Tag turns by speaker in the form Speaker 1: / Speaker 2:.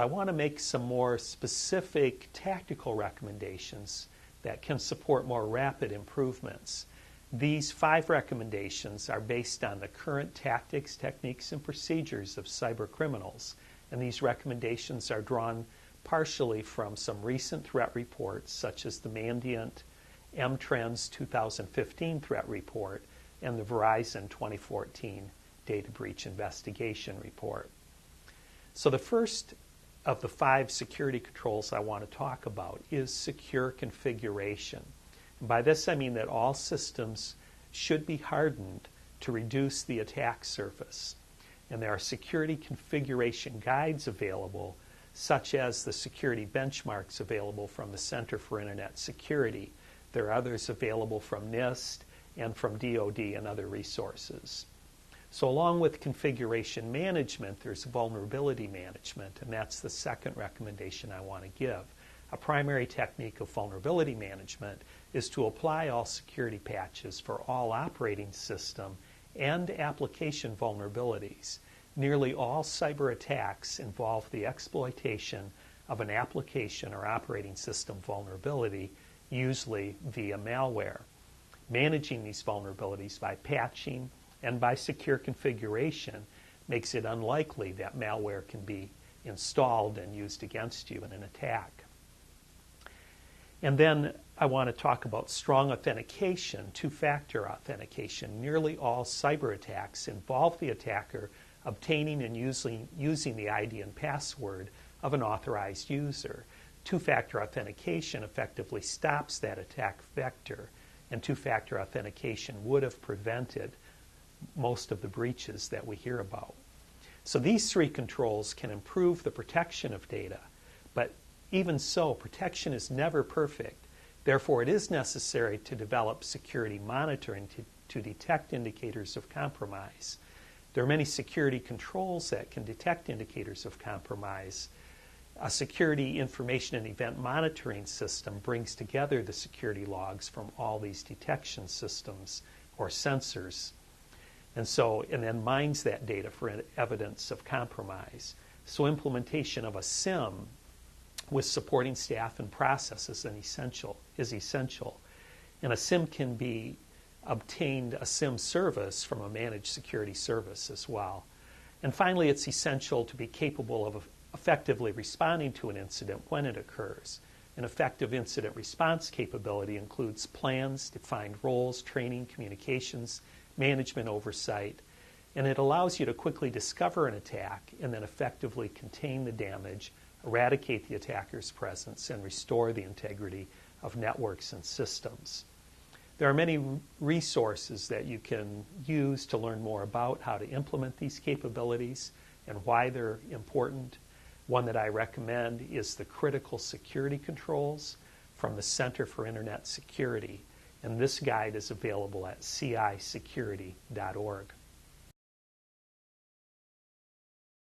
Speaker 1: I want to make some more specific tactical recommendations that can support more rapid improvements. These 5 recommendations are based on the current tactics, techniques, and procedures of cybercriminals, and these recommendations are drawn partially from some recent threat reports, such as the Mandiant M-Trends 2015 threat report and the Verizon 2014 data breach investigation report. So the first of the 5 security controls I want to talk about is secure configuration. And by this I mean that all systems should be hardened to reduce the attack surface. And there are security configuration guides available, such as the security benchmarks available from the Center for Internet Security. There are others available from NIST and from DoD and other resources. So along with configuration management, there's vulnerability management, and that's the second recommendation I want to give. A primary technique of vulnerability management is to apply all security patches for all operating system and application vulnerabilities. Nearly all cyber attacks involve the exploitation of an application or operating system vulnerability, usually via malware. Managing these vulnerabilities by patching and by secure configuration makes it unlikely that malware can be installed and used against you in an attack. And then I want to talk about strong authentication, two-factor authentication. Nearly all cyber attacks involve the attacker obtaining and using the ID and password of an authorized user. Two-factor authentication effectively stops that attack vector, and two-factor authentication would have prevented most of the breaches that we hear about. So these 3 controls can improve the protection of data, but even so, protection is never perfect. Therefore, it is necessary to develop security monitoring to detect indicators of compromise. There are many security controls that can detect indicators of compromise. A security information and event monitoring system brings together the security logs from all these detection systems or sensors, and then mines that data for evidence of compromise. So implementation of a SIM with supporting staff and processes is essential. And a SIM can be obtained, a SIM service, from a managed security service as well. And finally, it's essential to be capable of effectively responding to an incident when it occurs. An effective incident response capability includes plans, defined roles, training, communications, management oversight, and it allows you to quickly discover an attack and then effectively contain the damage, eradicate the attacker's presence, and restore the integrity of networks and systems. There are many resources that you can use to learn more about how to implement these capabilities and why they're important. One that I recommend is the Critical Security Controls from the Center for Internet Security, and this guide is available at cisecurity.org.